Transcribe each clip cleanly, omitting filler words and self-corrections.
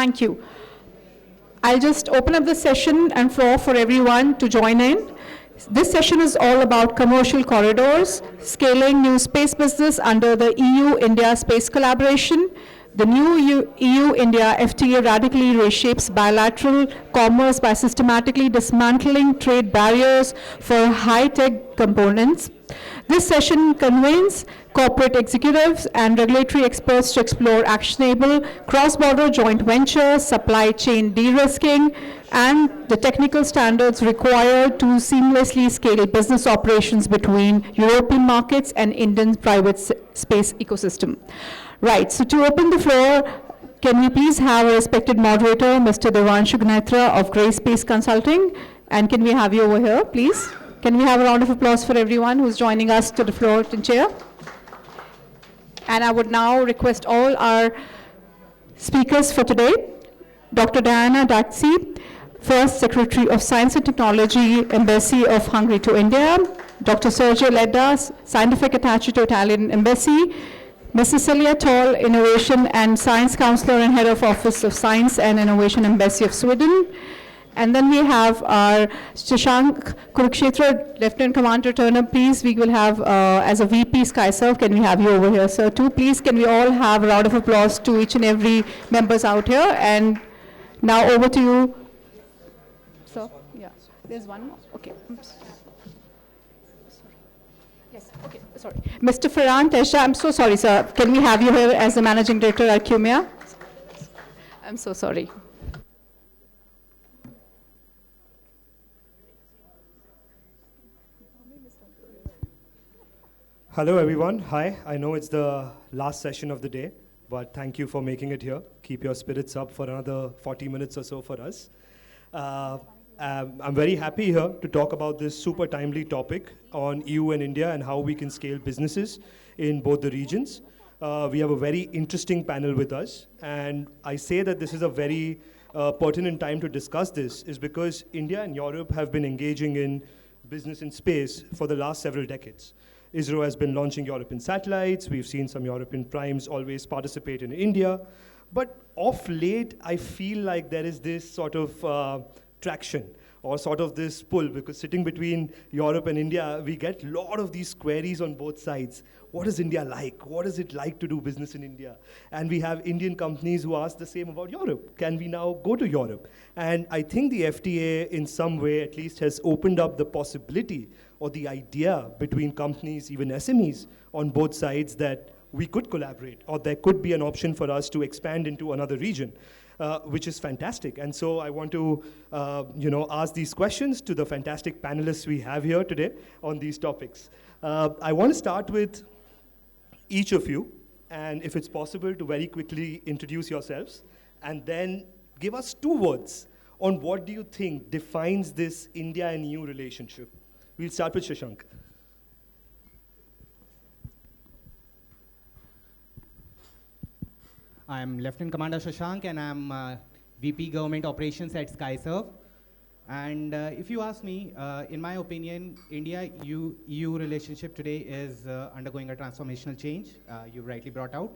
Thank you. I'll just open up the session and floor for everyone to join in. This session is all about commercial corridors, scaling new space business under the EU-India space collaboration. The new EU-India FTA radically reshapes bilateral commerce by systematically dismantling trade barriers for high-tech components. This session convenes corporate executives and regulatory experts to explore actionable cross-border joint ventures, supply chain de-risking, and the technical standards required to seamlessly scale business operations between European markets and Indian private space ecosystem. Right, so to open the floor, can we please have a respected moderator, Mr. Devanshu Ganatra of GraySpace Consulting, and can we have you over here, please? Can we have a round of applause for everyone who's joining us to the floor and chair? And I would now request all our speakers for today, Dr. Diana Daczi, First Secretary of Science and Technology, Embassy of Hungary to India, Dr. Sergio Ledda, Scientific Attache to Italian Embassy, Ms. Cecilia, Innovation and Science Counsellor and Head of Office of Science and Innovation Embassy of Sweden. And then we have our Shashank Kulshrestha, Lieutenant Commander Turner, please. We will have, as a VP Skyserve, can we have you over here, sir, too? Please, can we all have a round of applause to each and every members out here? And now over to you. Sir, yeah, there's one more. Okay. Oops. Yes, okay, sorry. Mr. Ferran, Tejada, I'm so sorry, sir. Can we have you here as the Managing Director at ARQUIMEA? I'm so sorry. Hello, everyone. Hi. I know it's the last session of the day, but thank you for making it here. Keep your spirits up for another 40 minutes or so for us. I'm very happy here to talk about this super timely topic on EU and India and how we can scale businesses in both the regions. We have a very interesting panel with us, and I say that this is a very pertinent time to discuss this is because India and Europe have been engaging in business in space for the last several decades. ISRO has been launching European satellites. We've seen some European primes always participate in India. But of late, I feel like there is this sort of traction or sort of this pull, because sitting between Europe and India, we get a lot of these queries on both sides. What is India like? What is it like to do business in India? And we have Indian companies who ask the same about Europe. Can we now go to Europe? And I think the FTA in some way at least has opened up the possibility or the idea between companies, even SMEs, on both sides that we could collaborate, or there could be an option for us to expand into another region, which is fantastic. And so I want to ask these questions to the fantastic panelists we have here today on these topics. I want to start with each of you, and if it's possible to very quickly introduce yourselves, and then give us 2 words on what do you think defines this India and EU relationship. We'll start with Shashank. I'm Lieutenant Commander Shashank, and I'm VP Government Operations at Skyserve. And if you ask me, in my opinion, India-EU relationship today is undergoing a transformational change. You rightly brought out.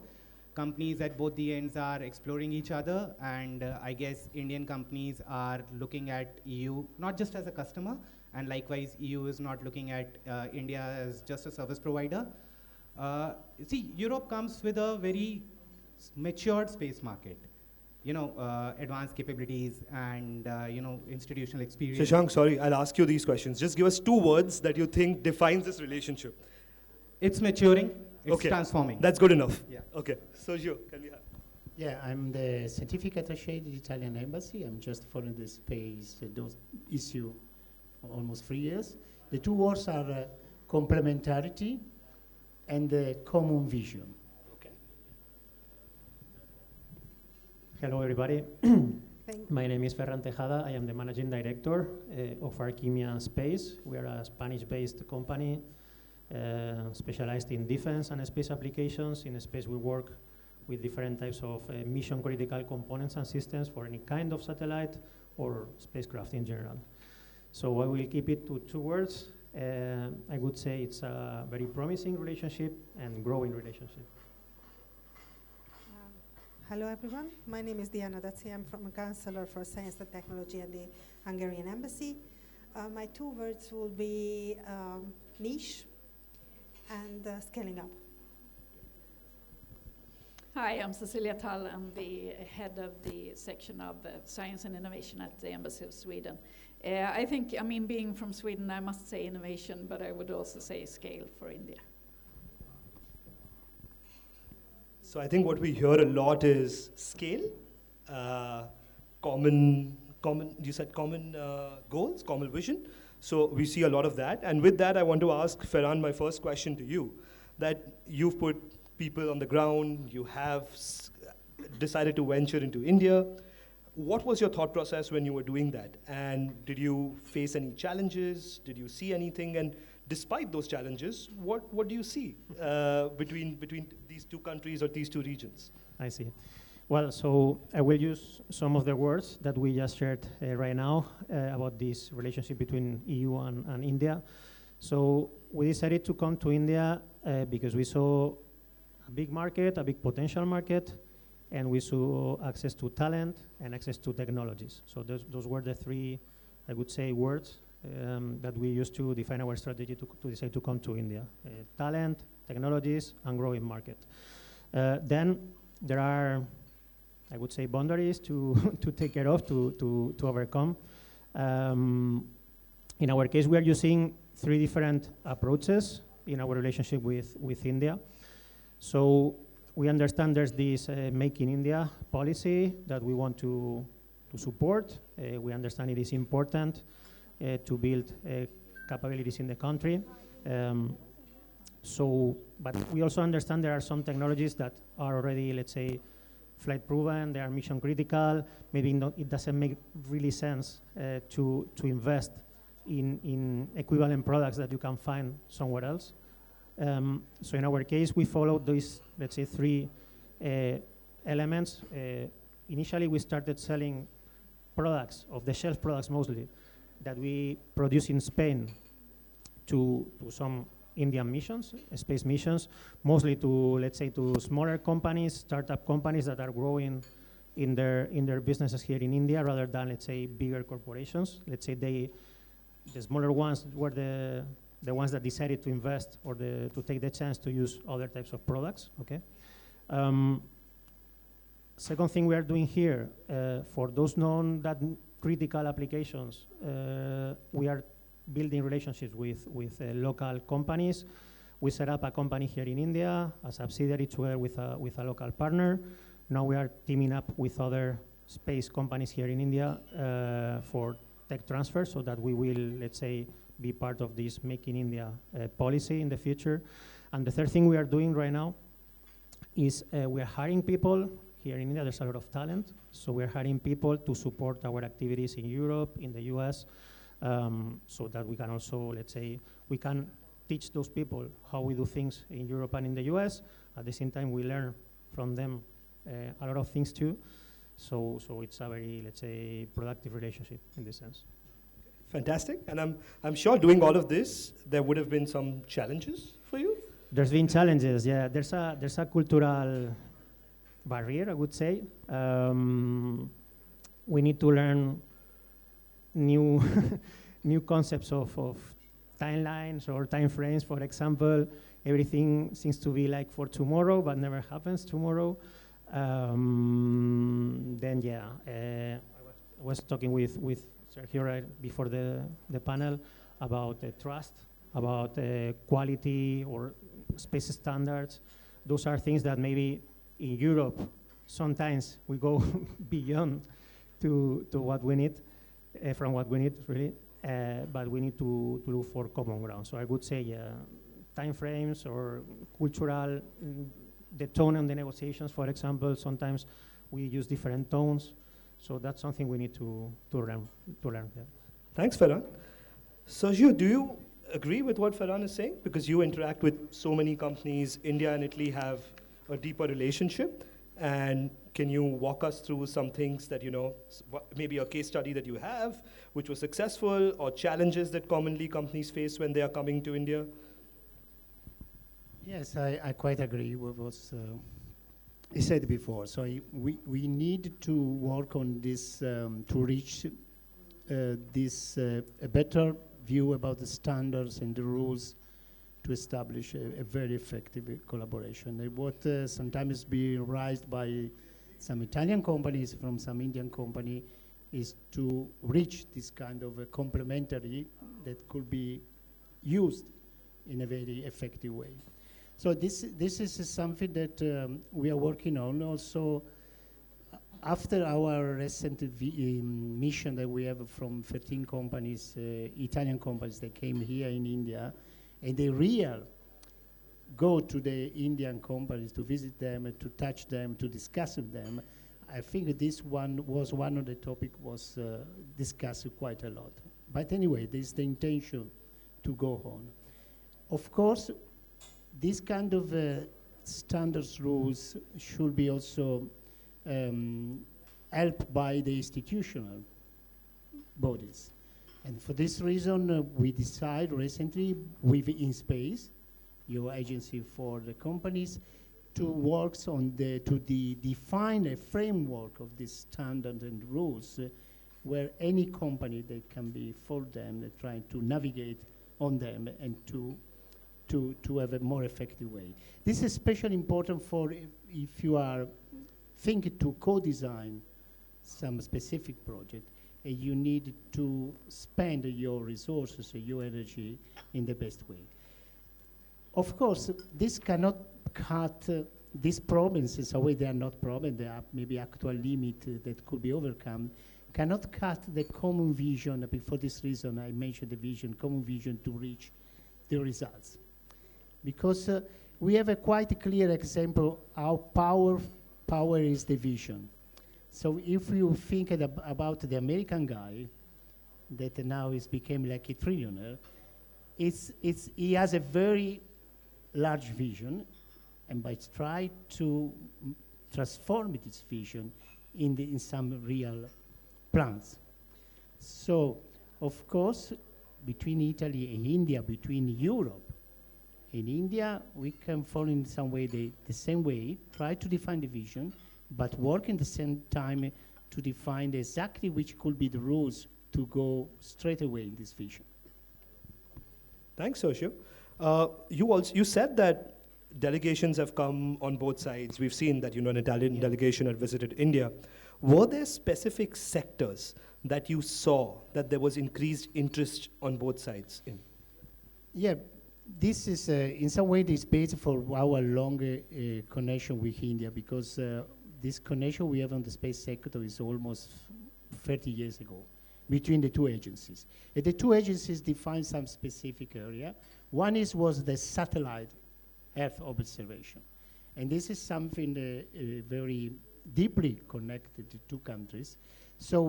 Companies at both the ends are exploring each other, and I guess Indian companies are looking at EU not just as a customer, and likewise EU is not looking at India as just a service provider. See, Europe comes with a very matured space market, advanced capabilities and institutional experience. Shashank, sorry, I'll ask you these questions. Just give us 2 words that you think defines this relationship. It's maturing, it's transforming. That's good enough. Yeah. Okay, Sergio, can we have? Yeah, I'm the scientific attaché at the Italian embassy. I'm just following the space issue for almost 3 years. The 2 words are complementarity and common vision. Hello, everybody. My name is Ferran Tejada. I am the Managing Director of ARQUIMEA Space. We are a Spanish-based company specialized in defense and space applications. In space, we work with different types of mission-critical components and systems for any kind of satellite or spacecraft in general. So I will keep it to 2 words. I would say it's a very promising relationship and growing relationship. Hello everyone, my name is Daczi. I'm from a Counsellor for Science and Technology at the Hungarian Embassy. My two words will be niche and scaling up. Hi, I'm Cecilia. I'm the head of the section of science and innovation at the Embassy of Sweden. I think, being from Sweden, I must say innovation, but I would also say scale for India. So I think what we hear a lot is scale, common goals, common vision. So we see a lot of that. And with that, I want to ask Ferran, my first question to you, that you've put people on the ground, you have decided to venture into India. What was your thought process when you were doing that? And did you face any challenges? Did you see anything? And despite those challenges, what do you see between these two countries or these two regions? I see. Well, so I will use some of the words that we just shared right now about this relationship between EU and India. So we decided to come to India because we saw a big market, a big potential market, and we saw access to talent and access to technologies. So those were the three, I would say, words that we used to define our strategy to decide to come to India. Talent, technologies, and growing market. Then there are, I would say, boundaries to take care of, to overcome. In our case, we are using three different approaches in our relationship with India. So we understand there's this Make in India policy that we want to support. We understand it is important to build capabilities in the country. But we also understand there are some technologies that are already, let's say, flight proven, they are mission critical. Maybe it doesn't make really sense to invest in equivalent products that you can find somewhere else. So in our case, we followed these, let's say, three elements. Initially, we started selling products, off-the-shelf products mostly, that we produce in Spain to some Indian missions, space missions, mostly to, let's say, to smaller companies, startup companies that are growing in their businesses here in India, rather than, let's say, bigger corporations. Let's say the smaller ones were the ones that decided to invest or to take the chance to use other types of products. Okay. Second thing we are doing here, for those that critical applications, we are building relationships with local companies. We set up a company here in India, a subsidiary together with a local partner. Now we are teaming up with other space companies here in India for tech transfer, so that we will, let's say, be part of this Make in India policy in the future. And the third thing we are doing right now is we are hiring people here in India. There's a lot of talent, so we're hiring people to support our activities in Europe, in the US, so that we can also, let's say, we can teach those people how we do things in Europe and in the US. At the same time, we learn from them a lot of things too. So it's a very, let's say, productive relationship in this sense. Fantastic. And I'm sure doing all of this, there would have been some challenges for you? There's been challenges, yeah. There's a cultural barrier, I would say. We need to learn new new concepts of timelines or time frames. For example, everything seems to be like for tomorrow, but never happens tomorrow. Then yeah, I was talking with Sergio right before the panel about trust, about quality or space standards. Those are things that maybe in Europe sometimes we go beyond to what we need, from what we need really, but we need to look for common ground. So I would say time frames or cultural, the tone on the negotiations, for example, sometimes we use different tones. So that's something we need to learn. Yeah. Thanks, Ferran. Sergio, do you agree with what Ferran is saying? Because you interact with so many companies, India and Italy have a deeper relationship. And can you walk us through some things that, maybe a case study that you have, which was successful, or challenges that commonly companies face when they are coming to India? Yes, I quite agree with what I said before, so we need to work on this to reach a better view about the standards and the rules to establish a very effective collaboration. What sometimes be raised by some Italian companies from some Indian company is to reach this kind of a complementary that could be used in a very effective way. So this is something that we are working on. Also, after our recent mission that we have from 13 companies, Italian companies that came here in India, and they go to the Indian companies to visit them, to touch them, to discuss with them, I think this one was one of the topic was discussed quite a lot. But anyway, there's the intention to go on. Of course, this kind of standards rules should be also helped by the institutional bodies. And for this reason, we decided recently with NewSpace, your agency for the companies, to work on define a framework of these standards and rules where any company that can be for them, trying to navigate on them and to have a more effective way. This is especially important for if you are thinking to co-design some specific project, and you need to spend your resources or your energy in the best way. Of course, this cannot cut these problems in some way. They are not problems, they are maybe actual limit that could be overcome, cannot cut the common vision. For this reason, I mentioned the vision, common vision to reach the results. Because we have a quite clear example how power is the vision. So if you think about the American guy that now is became like a trillionaire, he has a very large vision, and by try to transform this vision in some real plans. So, of course, between Italy and India, between Europe and India, we can follow in some way the same way, try to define the vision, but work in the same time to define exactly which could be the rules to go straight away in this vision. Thanks, Sergio. You said that delegations have come on both sides. We've seen that an Italian delegation had visited India. Were there specific sectors that you saw that there was increased interest on both sides in? Yeah, this is in some way this based for our longer connection with India, because this connection we have on the space sector is almost 30 years ago between the two agencies. And the two agencies define some specific area. One was the satellite Earth observation. And this is something very deeply connected to two countries. So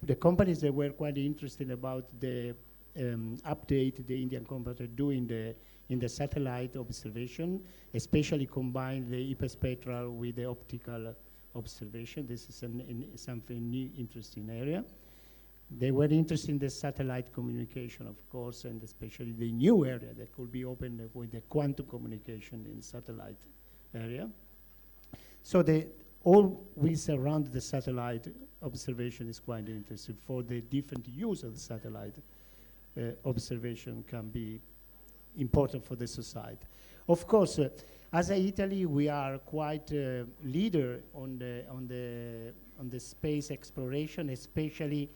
the companies that were quite interested about the update the Indian companies are doing in the satellite observation, especially combine the hyperspectral with the optical observation. This is something new, interesting area. They were interested in the satellite communication, of course, and especially the new area that could be opened with the quantum communication in satellite area. So always around the satellite observation is quite interesting for the different use of the satellite observation can be important for the society. Of course, as Italy, we are quite a leader on the space exploration, especially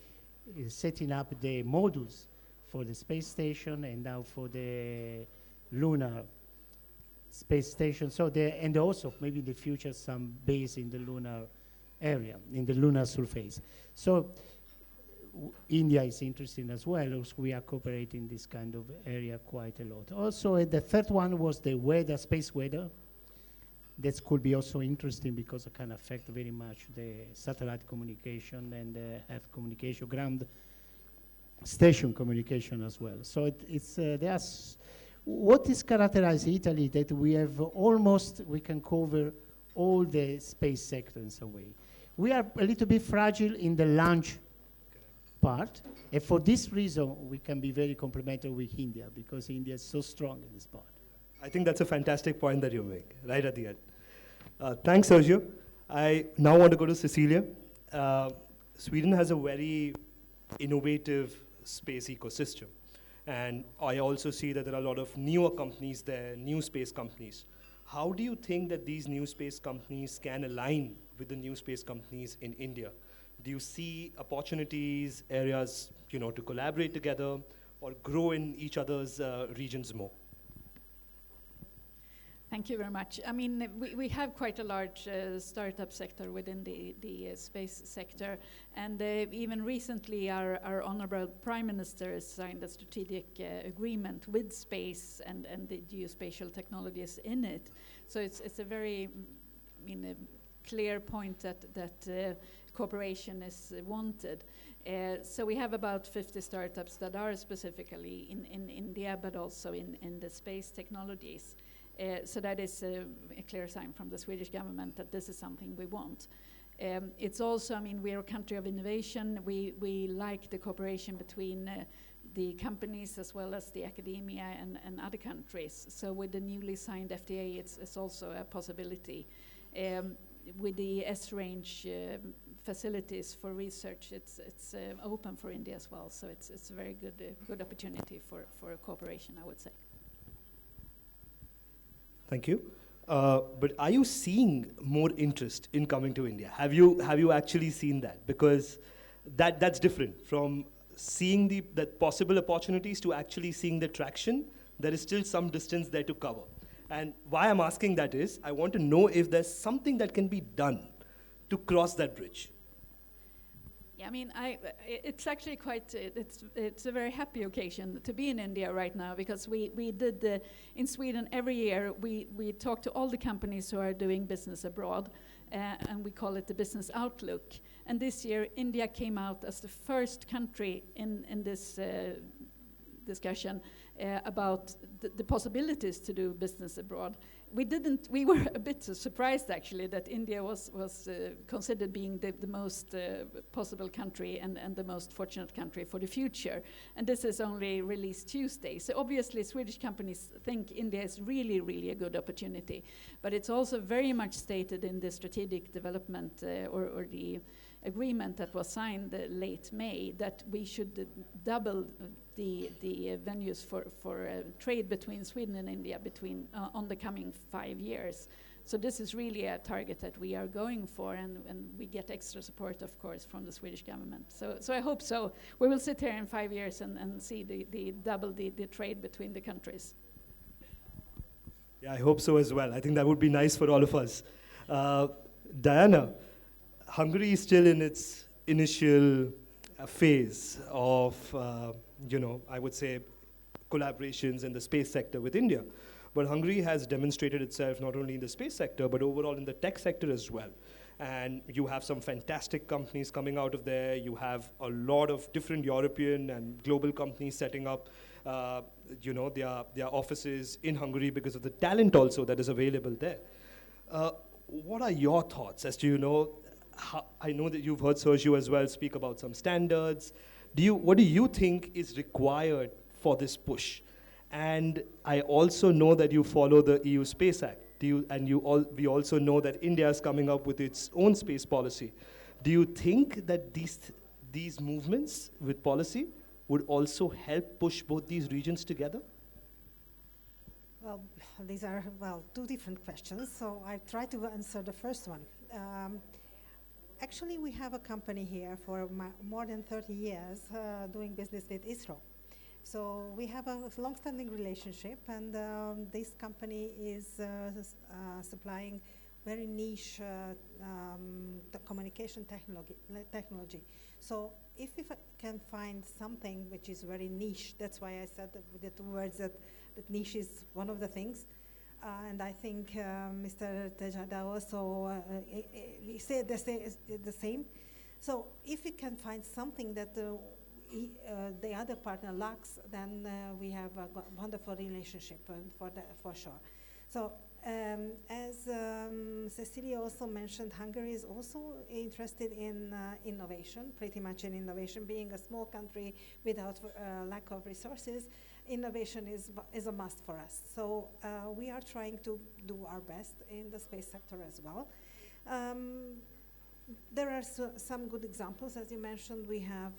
setting up the modules for the space station and now for the lunar space station. So and also maybe in the future some base in the lunar area, in the lunar surface. So India is interesting as well. Also, we are cooperating in this kind of area quite a lot. Also, the third one was the weather, space weather. That could be also interesting because it can affect very much the satellite communication and the Earth communication, ground station communication as well. So what is characterized Italy that we have we can cover all the space sector in some way. We are a little bit fragile in the launch part, and for this reason we can be very complementary with India because India is so strong in this part. I think that's a fantastic point that you make right at the end. Thanks, Sergio. I now want to go to Cecilia. Sweden has a very innovative space ecosystem. And I also see that there are a lot of newer companies there, new space companies. How do you think that these new space companies can align with the new space companies in India? Do you see opportunities, areas, to collaborate together or grow in each other's regions more? Thank you very much. I mean, we have quite a large startup sector within the space sector, and even recently our Honorable Prime Minister signed a strategic agreement with space and the geospatial technologies in it. So it's a very, clear point that cooperation is wanted. So we have about 50 startups that are specifically in India, but also in the space technologies. So that is a clear sign from the Swedish government that this is something we want. It's also, we are a country of innovation. We like the cooperation between the companies as well as the academia and other countries. So with the newly signed FTA, it's also a possibility. With the S-range facilities for research, it's open for India as well. So it's a very good opportunity for cooperation, I would say. Thank you. But are you seeing more interest in coming to India? Have you actually seen that? Because that's different from seeing the possible opportunities to actually seeing the traction. There is still some distance there to cover. And why I'm asking that is, I want to know if there's something that can be done to cross that bridge. Yeah, it's actually quite, it's a very happy occasion to be in India right now, because we did, in Sweden every year, we talk to all the companies who are doing business abroad, and we call it the business outlook. And this year, India came out as the first country in this discussion about the possibilities to do business abroad. We were a bit surprised actually that India was considered being the most possible country and the most fortunate country for the future. And this is only released Tuesday. So obviously Swedish companies think India is really, really a good opportunity. But it's also very much stated in the strategic development or the agreement that was signed late May that we should double the venues for trade between Sweden and India on the coming 5 years. So this is really a target that we are going for, and we get extra support, of course, from the Swedish government. So I hope so. We will sit here in 5 years and see the double the trade between the countries. Yeah, I hope so as well. I think that would be nice for all of us. Diana, Hungary is still in its initial phase of, I would say, collaborations in the space sector with India. But Hungary has demonstrated itself not only in the space sector, but overall in the tech sector as well. And you have some fantastic companies coming out of there. You have a lot of different European and global companies setting up their offices in Hungary because of the talent also that is available there. What are your thoughts as to, I know that you've heard Sergio as well speak about some standards. What do you think is required for this push? And I also know that you follow the EU Space Act. We also know that India is coming up with its own space policy. Do you think that these movements with policy would also help push both these regions together? Well, these are, two different questions, so I try to answer the first one. Actually, we have a company here for more than 30 years doing business with ISRO. So we have a long-standing relationship, and this company is supplying very niche the communication technology. So if we can find something which is very niche, that's why I said the two words that niche is one of the things. And I think Mr. Tejada also he said the same. So if we can find something that the other partner lacks, then we have a wonderful relationship for sure. So, as Cecilia also mentioned, Hungary is also interested in innovation, pretty much in innovation. Being a small country without lack of resources, innovation is a must for us. So we are trying to do our best in the space sector as well. There are some good examples, as you mentioned. We have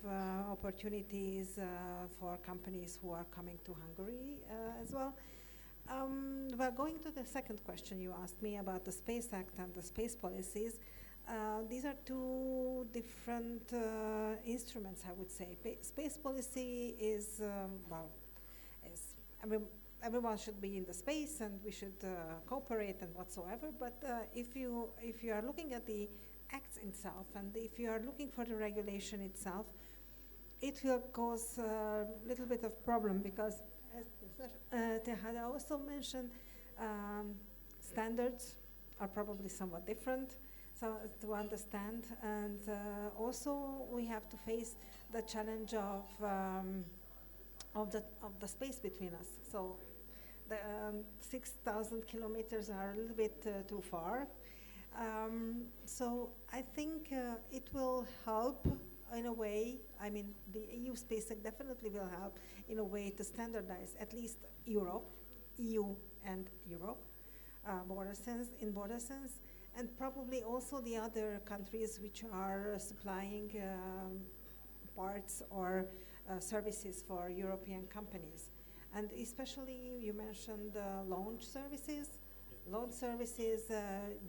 opportunities for companies who are coming to Hungary as well. Well, going to the second question you asked me about the Space Act and the space policies, these are two different instruments, I would say. Space policy is, everyone should be in the space and we should cooperate and whatsoever, but if you are looking at the acts itself and if you are looking for the regulation itself, it will cause a little bit of problem because, as Tejada also mentioned, standards are probably somewhat different so to understand, and also we have to face the challenge of the space between us. So the 6,000 kilometers are a little bit too far. So I think it will help in a way. I mean, the EU Space Act definitely will help in a way to standardize at least Europe, EU and Europe, border sense, and probably also the other countries which are supplying parts or services for European companies. And especially you mentioned launch services. Launch services,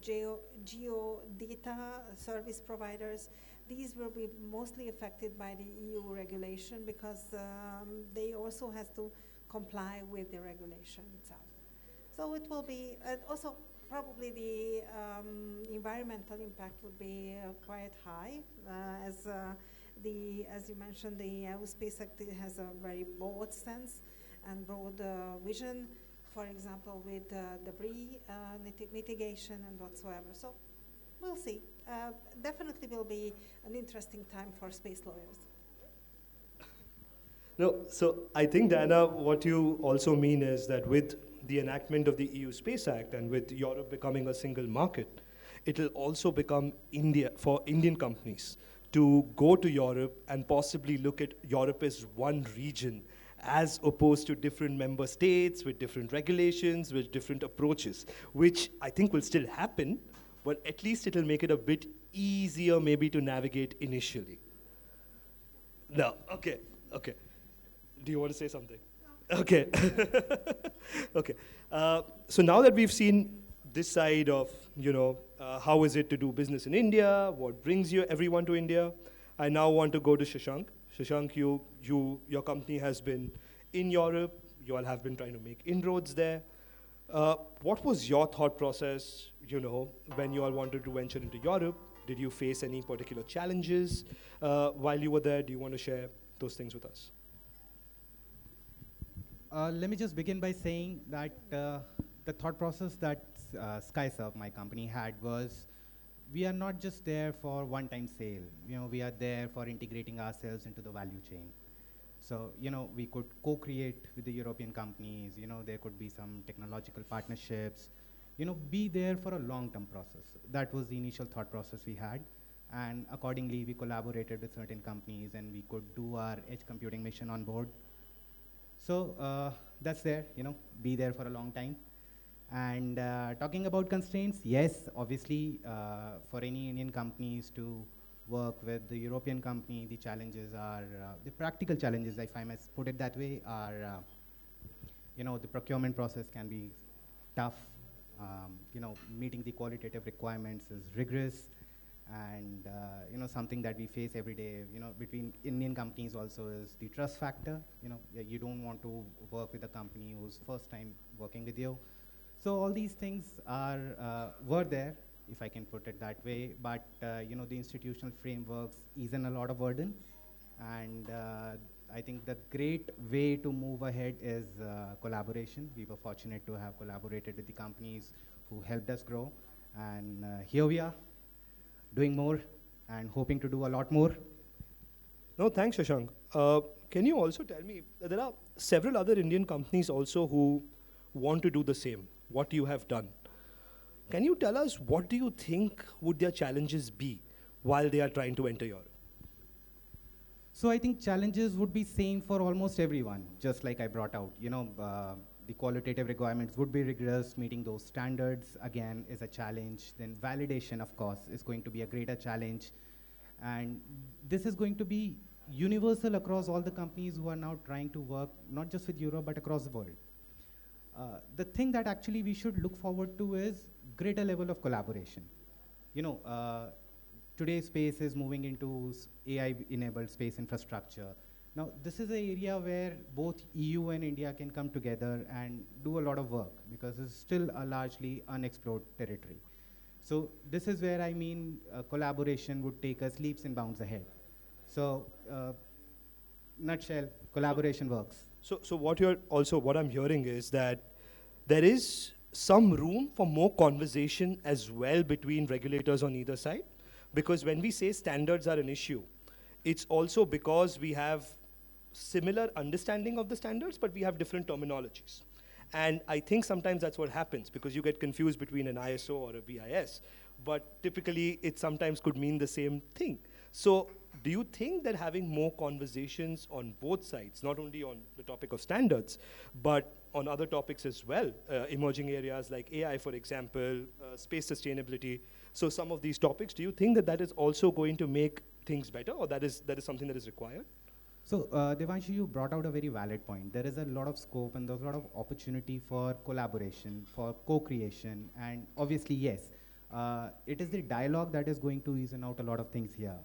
geo data service providers, these will be mostly affected by the EU regulation because they also have to comply with the regulation itself. So it will be, and also probably the environmental impact would be quite high, as you mentioned, the EU Space Act has a very broad sense and broad vision, for example, with debris mitigation and whatsoever. So we'll see. Definitely will be an interesting time for space lawyers. No, so I think, Diana, what you also mean is that with the enactment of the EU Space Act and with Europe becoming a single market, it will also become India for Indian companies to go to Europe and possibly look at Europe as one region as opposed to different member states with different regulations, with different approaches, which I think will still happen, but at least it will make it a bit easier maybe to navigate initially. No, okay. Do you want to say something? No. Okay. Okay. So now that we've seen this side of, how is it to do business in India, what brings everyone to India, I now want to go to Shashank. Shashank, your company has been in Europe. You all have been trying to make inroads there. What was your thought process, when you all wanted to venture into Europe? Did you face any particular challenges while you were there? Do you want to share those things with us? Let me just begin by saying that the thought process that Skyserve, my company, had was, we are not just there for one-time sale. We are there for integrating ourselves into the value chain. So, we could co-create with the European companies. There could be some technological partnerships. Be there for a long-term process. That was the initial thought process we had. And accordingly, we collaborated with certain companies and we could do our edge computing mission on board. So that's there, be there for a long time. And talking about constraints, yes, obviously, for any Indian companies to work with the European company, the challenges are, the practical challenges, if I must put it that way, are, the procurement process can be tough. Meeting the qualitative requirements is rigorous. And, something that we face every day, between Indian companies also is the trust factor. You don't want to work with a company who's first time working with you. So all these things were there, if I can put it that way, but the institutional frameworks ease in a lot of burden, and I think the great way to move ahead is collaboration. We were fortunate to have collaborated with the companies who helped us grow, and here we are, doing more and hoping to do a lot more. No, thanks, Shashank. Can you also tell me, there are several other Indian companies also who want to do the same. what you have done. Can you tell us what do you think would their challenges be while they are trying to enter Europe? So I think challenges would be same for almost everyone, just like I brought out. The qualitative requirements would be rigorous, meeting those standards, again, is a challenge. Then validation, of course, is going to be a greater challenge. And this is going to be universal across all the companies who are now trying to work, not just with Europe, but across the world. The thing that actually we should look forward to is greater level of collaboration. Today's space is moving into AI-enabled space infrastructure. Now, this is an area where both EU and India can come together and do a lot of work, because it's still a largely unexplored territory. So this is where I mean collaboration would take us leaps and bounds ahead. So, nutshell, collaboration works. So what I'm hearing is that there is some room for more conversation as well between regulators on either side. Because when we say standards are an issue, it's also because we have similar understanding of the standards, but we have different terminologies. And I think sometimes that's what happens, because you get confused between an ISO or a BIS, but typically it sometimes could mean the same thing. So do you think that having more conversations on both sides, not only on the topic of standards, but on other topics as well, emerging areas like AI, for example, space sustainability, so some of these topics, do you think that that is also going to make things better, or that is something that is required? So, Devanshu, you brought out a very valid point. There is a lot of scope and there's a lot of opportunity for collaboration, for co-creation, and obviously, yes, it is the dialogue that is going to reason out a lot of things here.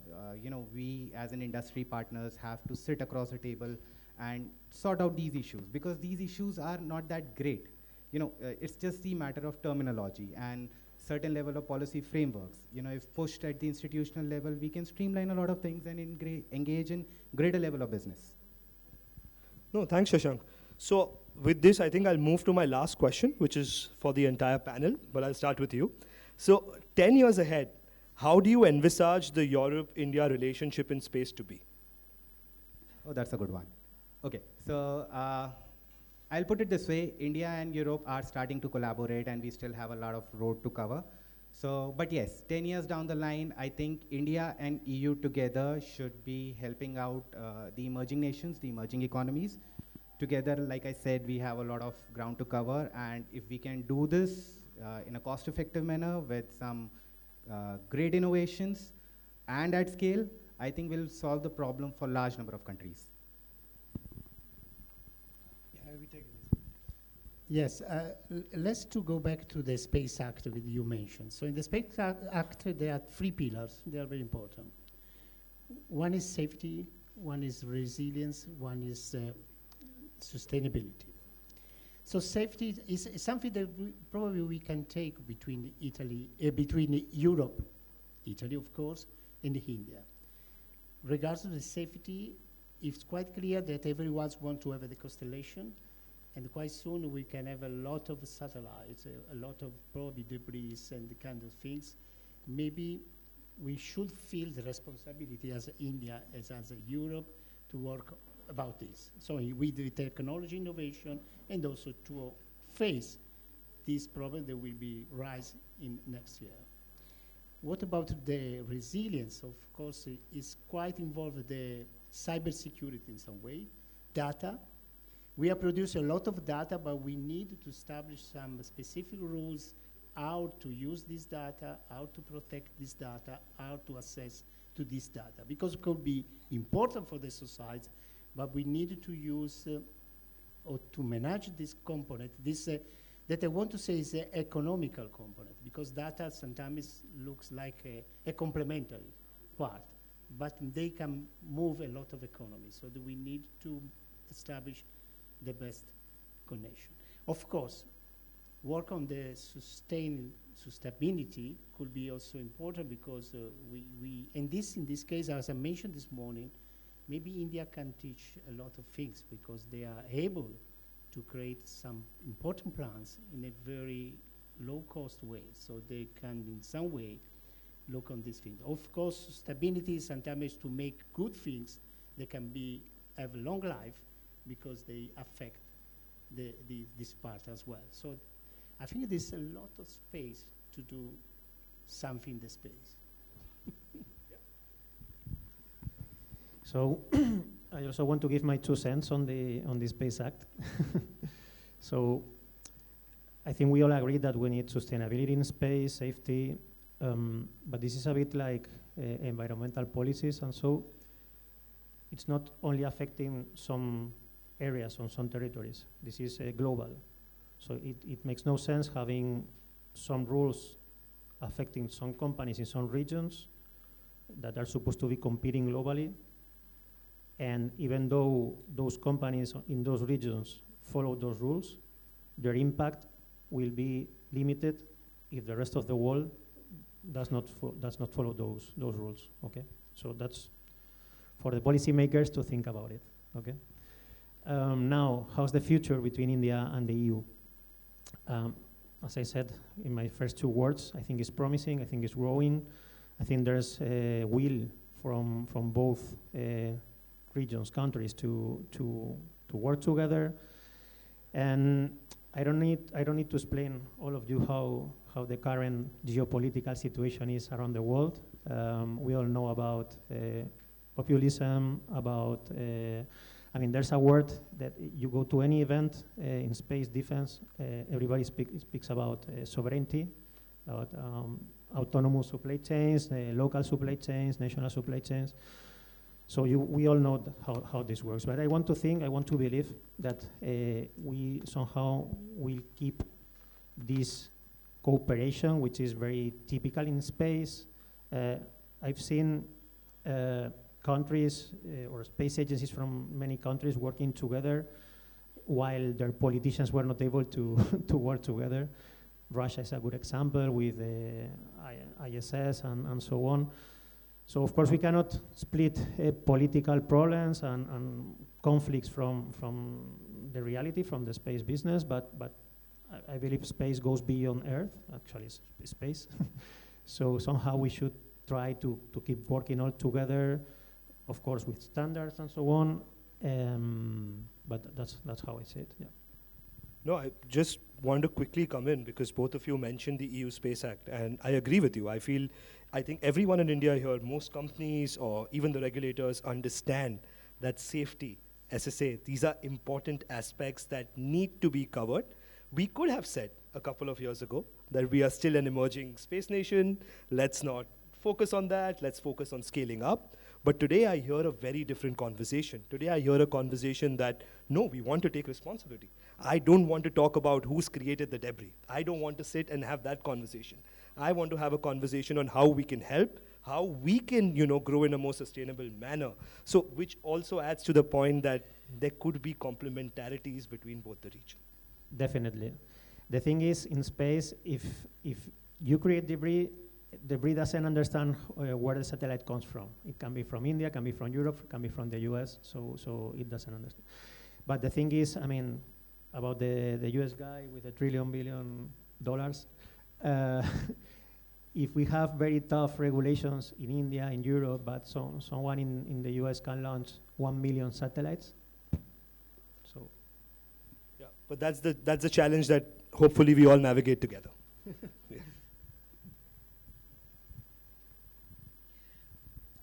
We as an industry partners have to sit across a table and sort out these issues, because these issues are not that great. It's just the matter of terminology and certain level of policy frameworks. If pushed at the institutional level, we can streamline a lot of things and engage in greater level of business. No, thanks, Shashank. So with this, I think I'll move to my last question, which is for the entire panel, but I'll start with you. So 10 years ahead, how do you envisage the Europe-India relationship in space to be? Oh, that's a good one. Okay, so I'll put it this way, India and Europe are starting to collaborate and we still have a lot of road to cover. So, but yes, 10 years down the line, I think India and EU together should be helping out the emerging nations, the emerging economies. Together, like I said, we have a lot of ground to cover, and if we can do this in a cost-effective manner with some great innovations and at scale, I think we'll solve the problem for a large number of countries. Yes, let's go back to the Space Act that you mentioned. So in the Space Act, there are 3 pillars. They are very important. One is safety, one is resilience, one is sustainability. So safety is something that probably we can take between between Europe, Italy of course, and India. Regarding the safety, it's quite clear that everyone wants to have the constellation, and quite soon we can have a lot of satellites, a lot of probably debris and the kind of things. Maybe we should feel the responsibility as India, as Europe, to work about this. So with the technology innovation and also to face this problem that will be rise in next year. What about the resilience? Of course, it's quite involved the cybersecurity in some way, data. We are producing a lot of data, but we need to establish some specific rules how to use this data, how to protect this data, how to access to this data. Because it could be important for the society, but we need to use or to manage this component, this that I want to say is an economical component, because data sometimes looks like a complementary part, but they can move a lot of economy, so that we need to establish the best connection. Of course, work on the sustainability could be also important, because in this case, as I mentioned this morning, maybe India can teach a lot of things, because they are able to create some important plans in a very low-cost way, so they can in some way look on these things. Of course, stability sometimes to make good things, they can have a long life, because they affect this part as well. So I think there's a lot of space to do something in the space. So I also want to give my 2 cents on the Space Act. So I think we all agree that we need sustainability in space, safety, but this is a bit like environmental policies, and so it's not only affecting some areas on some territories. This is global. So it makes no sense having some rules affecting some companies in some regions that are supposed to be competing globally. And even though those companies in those regions follow those rules, their impact will be limited if the rest of the world does not follow those rules. Okay, so that's for the policymakers to think about it. Okay. Now, how's the future between India and the EU? As I said in my first 2 words, I think it's promising. I think it's growing. I think there's a will from both regions, countries to work together. And I don't need to explain all of you how the current geopolitical situation is around the world. We all know about populism, about I mean, there's a word that you go to any event in space defense, everybody speaks about sovereignty, about autonomous supply chains, local supply chains, national supply chains. So we all know how this works. But I want to believe that we somehow will keep this cooperation, which is very typical in space. I've seen countries or space agencies from many countries working together while their politicians were not able to work together. Russia is a good example with the ISS and so on. So of course we cannot split political problems and conflicts from the reality, from the space business, but I believe space goes beyond Earth, actually it's space. So somehow we should try to keep working all together, of course with standards and so on, but that's how I see it, yeah. No, I just want to quickly come in because both of you mentioned the EU Space Act, and I agree with you. I think everyone in India here, most companies or even the regulators understand that safety, SSA, these are important aspects that need to be covered. We could have said a couple of years ago that we are still an emerging space nation, let's not focus on that, let's focus on scaling up. But today I hear a very different conversation. Today I hear a conversation that, no, we want to take responsibility. I don't want to talk about who's created the debris. I don't want to sit and have that conversation. I want to have a conversation on how we can help, how we can, grow in a more sustainable manner. So, which also adds to the point that there could be complementarities between both the regions. Definitely. The thing is, in space, if you create debris doesn't understand where the satellite comes from. It can be from India, can be from Europe, can be from the US, so it doesn't understand. But the thing is, I mean, about the US guy with $1 trillion if we have very tough regulations in India, in Europe, but someone in the US can launch 1 million satellites, so. Yeah, but that's the challenge that hopefully we all navigate together. Yeah.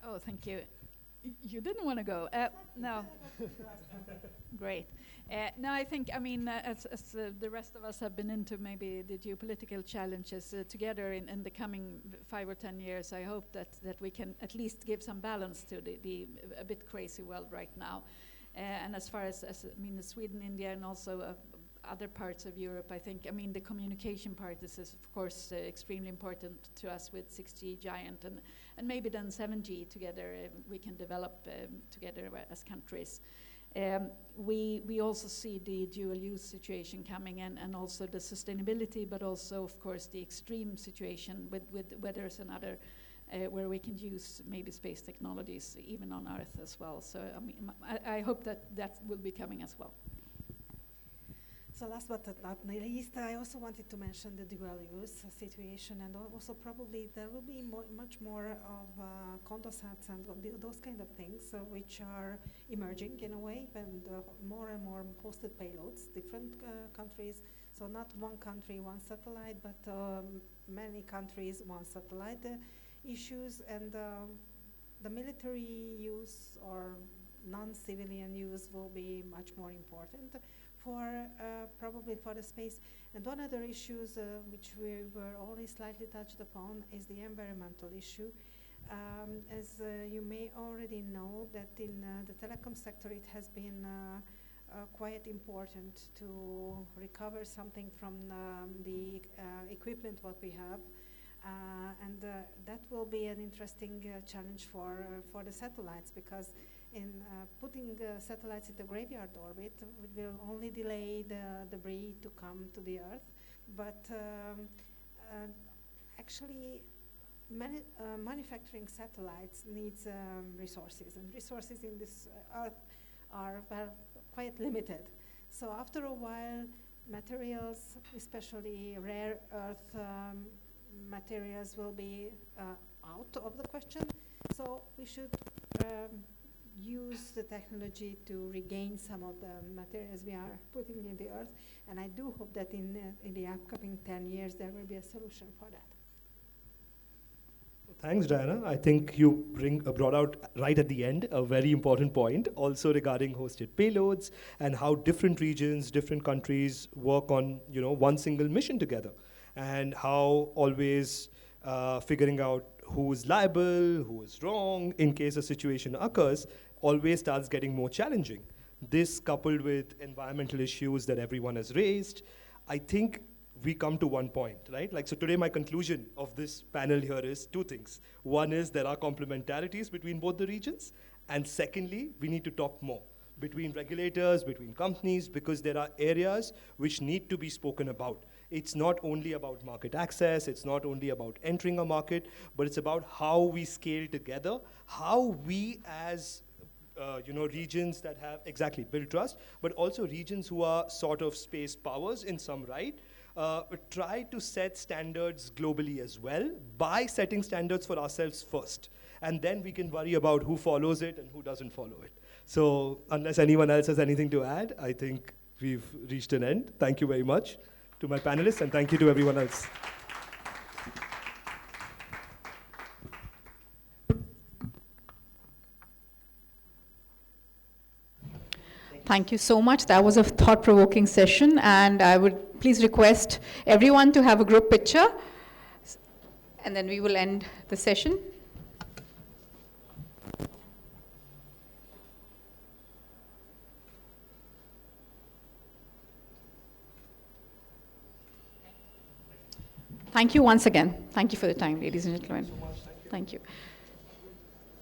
Oh, thank you. You didn't want to go. No. Great. No, I think, as the rest of us have been into maybe the geopolitical challenges together in the coming 5 or 10 years, I hope that we can at least give some balance to the a bit crazy world right now. And as far as Sweden, India, and also other parts of Europe, I think, the communication part is of course extremely important to us with 6G giant and maybe then 7G together we can develop together as countries. We also see the dual use situation coming in and also the sustainability, but also of course the extreme situation with weathers and other where we can use maybe space technologies even on Earth as well. So I hope that will be coming as well. So last but not least, I also wanted to mention the dual use situation, and also probably there will be much more of condosats and those kind of things which are emerging in a way, and more and more hosted payloads, different countries. So not one country, one satellite, but many countries, one satellite issues, and the military use or non-civilian use will be much more important for probably for the space. And one other issues which we were only slightly touched upon is the environmental issue. As you may already know that in the telecom sector it has been quite important to recover something from the equipment what we have. And that will be an interesting challenge for the satellites, because in putting satellites in the graveyard orbit, it will only delay the debris to come to the Earth. But actually, manufacturing satellites needs resources, and resources in this Earth are quite limited. So after a while, materials, especially rare earth materials, will be out of the question. So we should use the technology to regain some of the materials we are putting in the earth, and I do hope that in the upcoming 10 years there will be a solution for that. Thanks, Diana. I think you brought out right at the end a very important point also regarding hosted payloads and how different regions, different countries work on one single mission together, and how always figuring out who is liable, who is wrong in case a situation occurs always starts getting more challenging. This coupled with environmental issues that everyone has raised, I think we come to one point, right? Like, so today my conclusion of this panel here is two things. One is there are complementarities between both the regions, and secondly, we need to talk more between regulators, between companies, because there are areas which need to be spoken about. It's not only about market access, it's not only about entering a market, but it's about how we scale together, how we as regions that have exactly built trust, but also regions who are sort of space powers in some right, try to set standards globally as well by setting standards for ourselves first. And then we can worry about who follows it and who doesn't follow it. So unless anyone else has anything to add, I think we've reached an end. Thank you very much to my panelists, and thank you to everyone else. Thank you so much. That was a thought-provoking session, and I would please request everyone to have a group picture, and then we will end the session. Thank you once again. Thank you for the time, ladies and gentlemen. Thank you.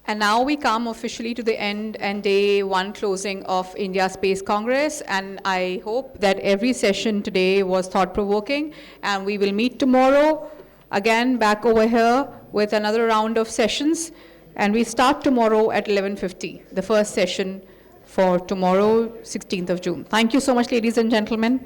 And now we come officially to the end and day one closing of India Space Congress. And I hope that every session today was thought-provoking. And we will meet tomorrow again back over here with another round of sessions. And we start tomorrow at 11:50, the first session for tomorrow, 16th of June. Thank you so much, ladies and gentlemen.